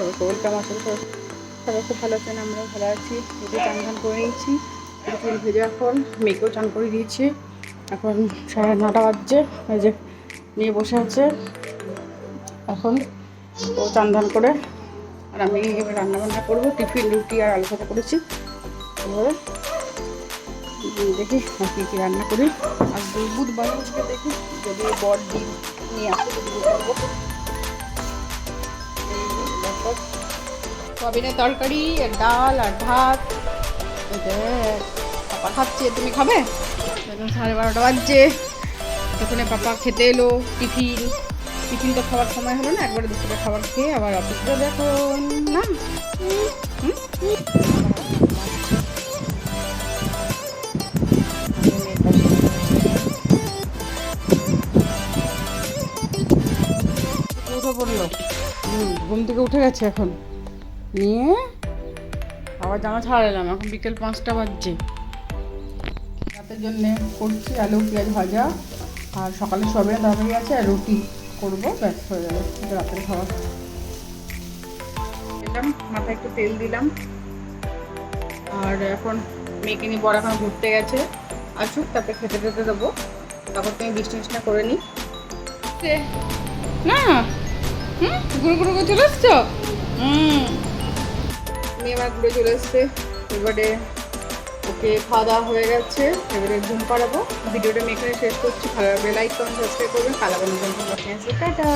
সবাইকে ওয়েলকাম। আসলে সবাই খুব ভালো আছেন, আমরাও ভালো আছি। এই যে চান ধান করে নিয়েছি, চুল ভেজে এখন মেয়েকেও চান করে দিয়েছি। এখন 9:30 বাজছে। এই যে মেয়ে বসে আছে, এখন ও চান ধান করে আর আমি এবার রান্নাবান্না করবো। টিফিন রুটি আর আলু ভাজা করেছি। এবারে দেখি আর কী কী রান্না করি। আর বুধবার আজকে দেখি যদি বড় ডিম নিয়ে আসে তো ডিম করবো। সয়াবিনের তরকারি আর ডাল আর ভাত। পাপা খাচ্ছে, তুমি খাবে? এখন 12:30 বাজছে। তখন পাপা খেতে এলো। টিফিন তো খাওয়ার সময় হলো না, একবারে দুপুরে খাবার খেয়ে আবার অফিসে দেখুন না। উঠে পড়লো, ঘুম থেকে উঠে গেছে এখন। নিয়ে আবার জামা ছাড়ালাম, এখন বিকেল 5টা বাজছে। রাতের জন্যে করছি আলু পেঁয়াজ ভাজা, আর সকালে সয়াবিনের তরকারি আছে আর রুটি করবো, ব্যাস হয়ে যাবে রাতের খাবার। দিলাম মাথায় একটু তেল দিলাম, আর এখন মেয়েকে নিয়ে বড় এখন ঘুরতে গেছে, আসুক তারপরে খেতে খেতে দেবো। তারপর তুমি বৃষ্টি করে নিই না। ঘুরে ঘুরে করে চলে এসছো। মেয়ে আমার ঘুরে চলে এসছে। এবারে ওকে খাওয়া দাওয়া হয়ে গেছে, এবারে ঘুম পাড়াবো। ভিডিওটা আমি এখানে শেষ করছি। ভালো লাগলে লাইক কমেন্ট সাবস্ক্রাইব করবেন। কালাবান টাটা।